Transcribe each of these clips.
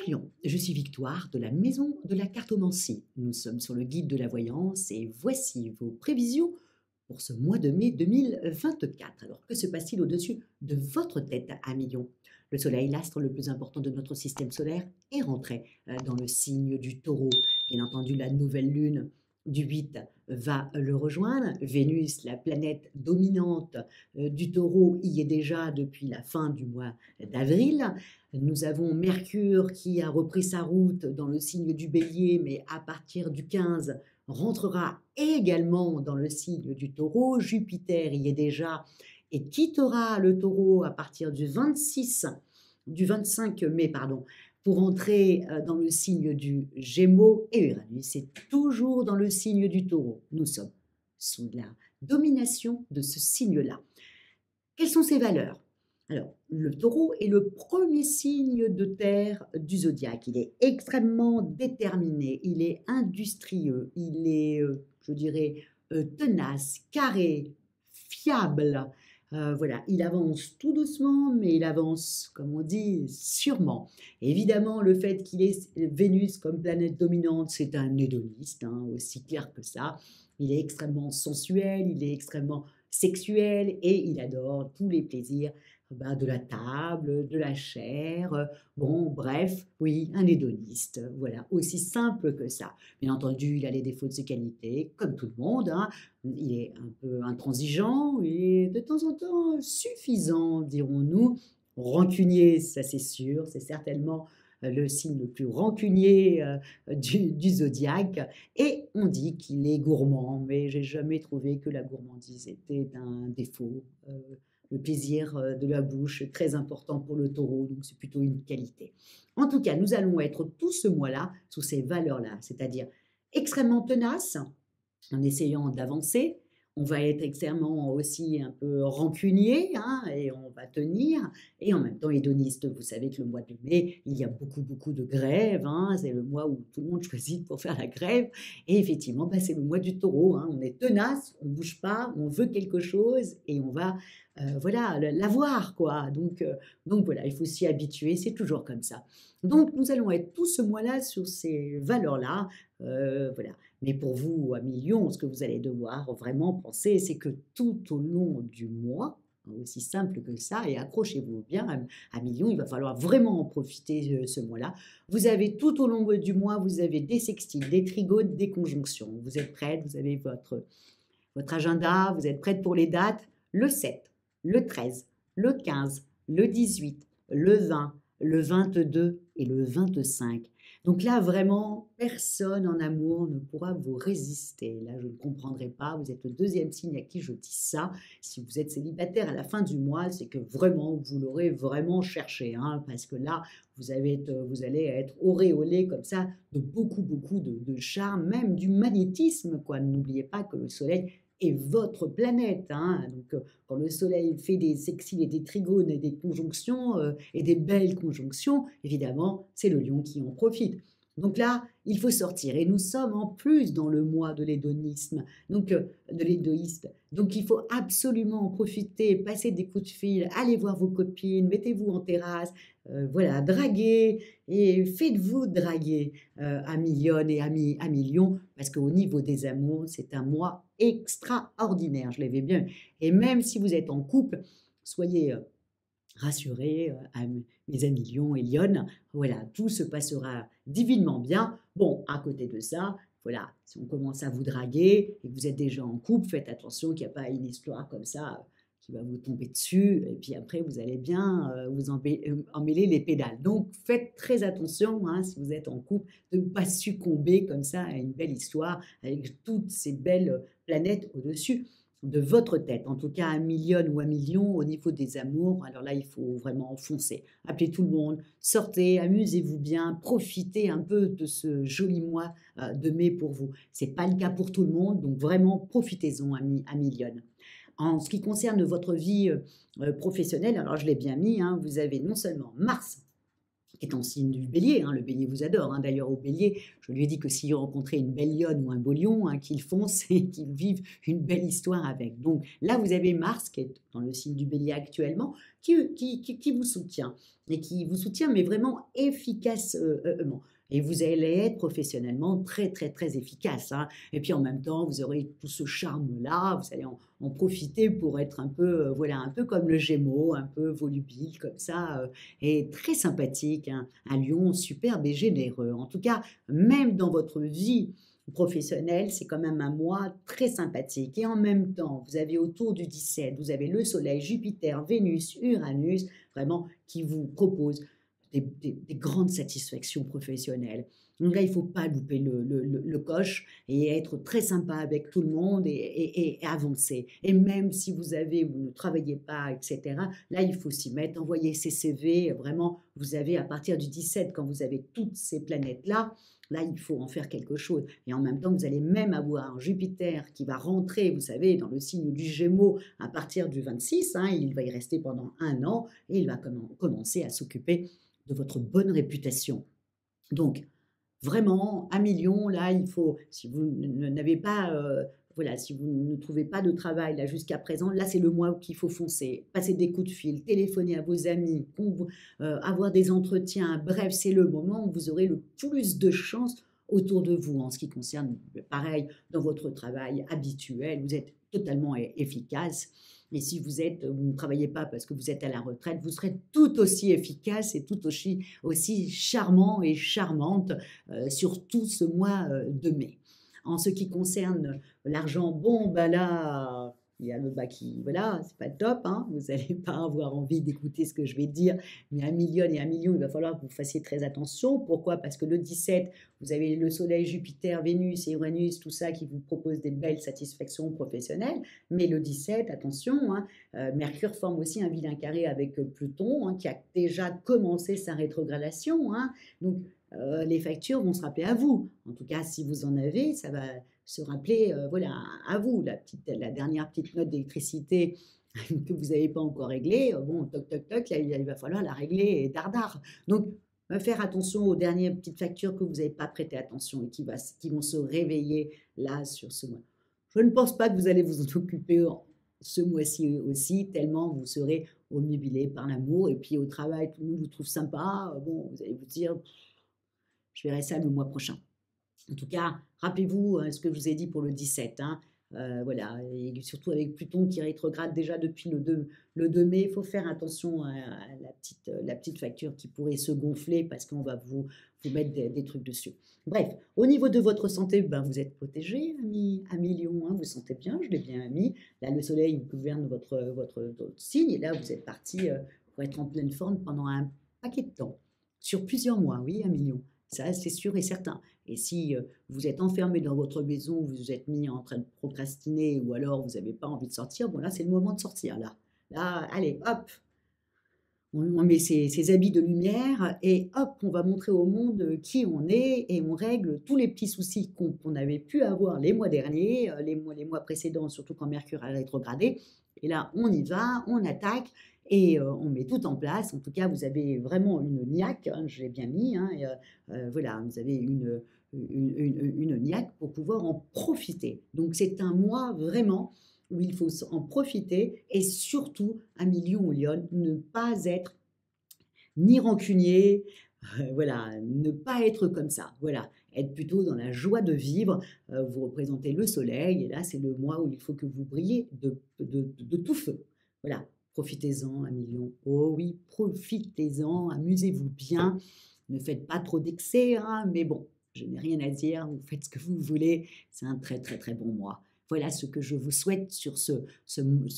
Lion, je suis Victoire de la Maison de la Cartomancie. Nous sommes sur le guide de la voyance et voici vos prévisions pour ce mois de mai 2024. Alors, que se passe-t-il au-dessus de votre tête à million? Le Soleil, l'astre le plus important de notre système solaire, est rentré dans le signe du Taureau. Bien entendu, la nouvelle lune du 8 va le rejoindre. Vénus, la planète dominante du Taureau, y est déjà depuis la fin du mois d'avril. Nous avons Mercure qui a repris sa route dans le signe du Bélier, mais à partir du 15 rentrera également dans le signe du Taureau. Jupiter y est déjà et quittera le Taureau à partir du 25 mai, pardon, pour entrer dans le signe du Gémeaux, et Uranus est toujours dans le signe du Taureau. Nous sommes sous la domination de ce signe-là. Quelles sont ses valeurs? Alors, le Taureau est le premier signe de terre du zodiaque. Il est extrêmement déterminé, il est industrieux, il est, je dirais, tenace, carré, fiable. Voilà, il avance tout doucement, mais il avance, comme on dit, sûrement. Évidemment, le fait qu'il ait Vénus comme planète dominante, c'est un hédoniste, hein, aussi clair que ça. Il est extrêmement sensuel, il est extrêmement sexuel et il adore tous les plaisirs de la table, de la chair, bon, bref, oui, un hédoniste, voilà, aussi simple que ça. Bien entendu, il a les défauts de ses qualités, comme tout le monde, hein. Il est un peu intransigeant et de temps en temps suffisant, dirons-nous. Rancunier, ça c'est sûr, c'est certainement le signe le plus rancunier du zodiaque. Et on dit qu'il est gourmand, mais j'ai jamais trouvé que la gourmandise était un défaut. Le plaisir de la bouche est très important pour le Taureau, donc c'est plutôt une qualité. En tout cas, nous allons être tout ce mois-là sous ces valeurs-là, c'est-à-dire extrêmement tenaces, en essayant d'avancer. On va être extrêmement aussi un peu rancunier, hein, et on va tenir. Et en même temps, hédoniste, vous savez que le mois de mai, il y a beaucoup de grèves. Hein, c'est le mois où tout le monde choisit pour faire la grève. Et effectivement, c'est le mois du Taureau. Hein, on est tenace, on ne bouge pas, on veut quelque chose et on va voilà, l'avoir, quoi. Donc voilà, il faut s'y habituer, c'est toujours comme ça. Donc nous allons être tout ce mois-là sur ces valeurs-là. Voilà. Mais pour vous, à millions, ce que vous allez devoir vraiment penser, c'est que tout au long du mois, aussi simple que ça, et accrochez-vous bien, à millions, il va falloir vraiment en profiter ce mois-là. Vous avez tout au long du mois, vous avez des sextiles, des trigones, des conjonctions. Vous êtes prête, vous avez votre agenda, vous êtes prête pour les dates. Le 7, le 13, le 15, le 18, le 20, le 22 et le 25. Donc là, vraiment, personne en amour ne pourra vous résister. Là, je ne comprendrai pas. Vous êtes le deuxième signe à qui je dis ça. Si vous êtes célibataire à la fin du mois, c'est que vraiment, vous l'aurez vraiment cherché. Hein, parce que là, vous allez être auréolé comme ça de beaucoup de charme, même du magnétisme, quoi. N'oubliez pas que le soleil est votre planète. Hein. Donc, quand le Soleil fait des sextiles et des trigones et des conjonctions, et des belles conjonctions, évidemment, c'est le lion qui en profite. Donc là, il faut sortir. Et nous sommes en plus dans le mois de l'hédonisme, donc de l'égoïste. Donc il faut absolument en profiter, passer des coups de fil, aller voir vos copines, mettez-vous en terrasse, voilà, draguez et faites-vous draguer à millionnes et à millions, parce qu'au niveau des amours, c'est un mois extraordinaire, je l'avais bien. Et même si vous êtes en couple, soyez rassurés, mes amis Lion et Lyon, voilà, tout se passera divinement bien. Bon, à côté de ça, voilà, si on commence à vous draguer et que vous êtes déjà en couple, faites attention qu'il n'y a pas une histoire comme ça qui va vous tomber dessus, et puis après, vous allez bien vous emmêler les pédales. Donc, faites très attention, hein, si vous êtes en couple, de ne pas succomber comme ça à une belle histoire avec toutes ces belles planètes au-dessus de votre tête, en tout cas à million ou à million au niveau des amours. Alors là, il faut vraiment foncer. Appelez tout le monde, sortez, amusez-vous bien, profitez un peu de ce joli mois de mai pour vous. Ce n'est pas le cas pour tout le monde, donc vraiment profitez-en à million. En ce qui concerne votre vie professionnelle, alors je l'ai bien mis, hein, vous avez non seulement Mars qui est en signe du bélier, hein, le bélier vous adore, hein. D'ailleurs au bélier, je lui ai dit que s'il rencontrait une belle lionne ou un beau lion, hein, qu'il fonce et qu'il vive une belle histoire avec. Donc là, vous avez Mars, qui est dans le signe du bélier actuellement, qui vous soutient, et qui vous soutient, mais vraiment efficacement. Et vous allez être professionnellement très, très, très efficace, hein. Et puis en même temps, vous aurez tout ce charme-là, vous allez en profiter pour être un peu, voilà, un peu comme le Gémeaux, un peu volubile comme ça, et très sympathique, hein, un lion superbe et généreux. En tout cas, même dans votre vie professionnelle, c'est quand même un mois très sympathique. Et en même temps, vous avez autour du 17, vous avez le Soleil, Jupiter, Vénus, Uranus, vraiment qui vous proposent des grandes satisfactions professionnelles. Donc là, il ne faut pas louper le coche et être très sympa avec tout le monde et avancer. Et même si vous ne travaillez pas, etc., là, il faut s'y mettre, envoyer ses CV. Vraiment, vous avez à partir du 17, quand vous avez toutes ces planètes-là, là, il faut en faire quelque chose. Et en même temps, vous allez même avoir Jupiter qui va rentrer, vous savez, dans le signe du Gémeaux à partir du 26. Hein, il va y rester pendant 1 an et il va commencer à s'occuper de votre bonne réputation. Donc, vraiment, 1 million, là, il faut, si vous n'avez pas, voilà, si vous ne trouvez pas de travail là jusqu'à présent, là, c'est le mois qu'il faut foncer, passer des coups de fil, téléphoner à vos amis, avoir des entretiens. Bref, c'est le moment où vous aurez le plus de chance autour de vous en ce qui concerne, pareil, dans votre travail habituel, vous êtes totalement efficace. Et si vous ne travaillez pas parce que vous êtes à la retraite, vous serez tout aussi efficace et tout aussi charmant et charmante sur tout ce mois de mai. En ce qui concerne l'argent, bon, bah là, il y a le bas qui, voilà, c'est pas top, hein, vous n'allez pas avoir envie d'écouter ce que je vais dire, mais 1 million et 1 million, il va falloir que vous fassiez très attention. Pourquoi? Parce que le 17, vous avez le Soleil, Jupiter, Vénus et Uranus, tout ça qui vous propose des belles satisfactions professionnelles, mais le 17, attention, hein, Mercure forme aussi un vilain carré avec Pluton, hein, qui a déjà commencé sa rétrogradation, hein, donc les factures vont se rappeler à vous. En tout cas, si vous en avez, ça va se rappeler voilà, à vous. La dernière petite note d'électricité que vous n'avez pas encore réglée, bon, toc, toc, toc, là, il va falloir la régler dardard. Donc, faire attention aux dernières petites factures que vous n'avez pas prêté attention et qui vont se réveiller là sur ce mois. Je ne pense pas que vous allez vous en occuper ce mois-ci aussi, tellement vous serez omnubilé par l'amour. Et puis au travail, tout le monde vous trouve sympa. Bon, vous allez vous dire, je verrai ça le mois prochain. En tout cas, rappelez-vous ce que je vous ai dit pour le 17. Hein, voilà, et surtout avec Pluton qui rétrograde déjà depuis le 2 mai, il faut faire attention à la petite facture qui pourrait se gonfler parce qu'on va vous mettre des trucs dessus. Bref, au niveau de votre santé, ben, vous êtes protégé, ami 1 million, hein, vous sentez bien, je l'ai bien mis. Là, le soleil gouverne votre signe et là, vous êtes parti pour être en pleine forme pendant un paquet de temps. Sur plusieurs mois, oui, 1 million. Ça, c'est sûr et certain. Et si vous êtes enfermé dans votre maison, vous vous êtes mis en train de procrastiner ou alors vous n'avez pas envie de sortir, bon là, c'est le moment de sortir, là. Là, allez, hop, on met ses habits de lumière et hop, on va montrer au monde qui on est et on règle tous les petits soucis qu'on avait pu avoir les mois derniers, les mois précédents, surtout quand Mercure a rétrogradé. Et là, on y va, on attaque et on met tout en place. En tout cas, vous avez vraiment une niaque, hein, je l'ai bien mis, hein, et, voilà, vous avez une niaque pour pouvoir en profiter. Donc, c'est un mois vraiment où il faut en profiter et surtout, 1 million Lyon, ne pas être ni rancunier, voilà, ne pas être comme ça, voilà, être plutôt dans la joie de vivre. Vous représentez le soleil et là, c'est le mois où il faut que vous brillez de tout feu. Voilà, profitez-en, 1 million. Oh oui, profitez-en, amusez-vous bien. Ne faites pas trop d'excès, hein, mais bon, je n'ai rien à dire, vous faites ce que vous voulez. C'est un très, très, très bon mois. Voilà ce que je vous souhaite sur ce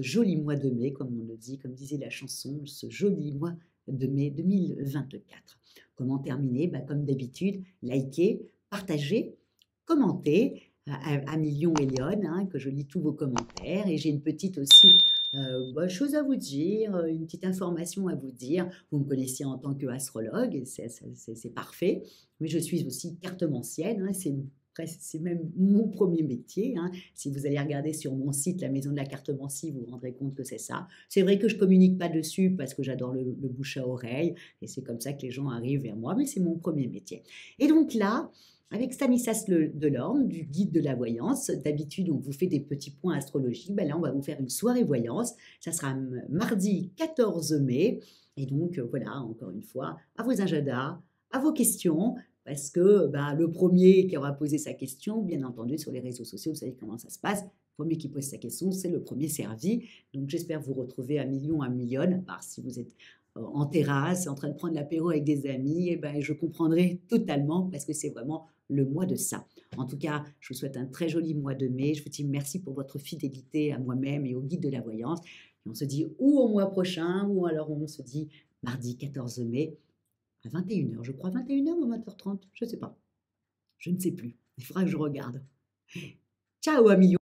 joli mois de mai, comme on le dit, comme disait la chanson, ce joli mois de mai 2024. Comment terminer? Bah, comme d'habitude, likez, partagez, commentez à 1 million Elione, hein, que je lis tous vos commentaires. Et j'ai une petite aussi chose à vous dire, une petite information à vous dire. Vous me connaissez en tant qu'astrologue, et c'est parfait. Mais je suis aussi cartomancienne, hein, c'est Presque, c'est même mon premier métier, hein. Si vous allez regarder sur mon site, la Maison de la Cartomancie, vous vous rendrez compte que c'est ça. C'est vrai que je communique pas dessus parce que j'adore le bouche à oreille et c'est comme ça que les gens arrivent vers moi, mais c'est mon premier métier. Et donc là, avec Stanislas Delorme, du guide de la voyance, d'habitude, on vous fait des petits points astrologie. Ben là, on va vous faire une soirée voyance. Ça sera mardi 14 mai. Et donc, voilà, encore une fois, à vos agendas, à vos questions, parce que bah, le premier qui aura posé sa question, bien entendu, sur les réseaux sociaux, vous savez comment ça se passe. Le premier qui pose sa question, c'est le premier servi. Donc, j'espère vous retrouver à million, par si vous êtes en terrasse, en train de prendre l'apéro avec des amis, et ben, je comprendrai totalement parce que c'est vraiment le mois de ça. En tout cas, je vous souhaite un très joli mois de mai. Je vous dis merci pour votre fidélité à moi-même et au guide de la voyance. Et on se dit ou au mois prochain, ou alors on se dit mardi 14 mai à 21h, je crois, 21h ou 20h30, je ne sais pas. Je ne sais plus. Il faudra que je regarde. Ciao, amis!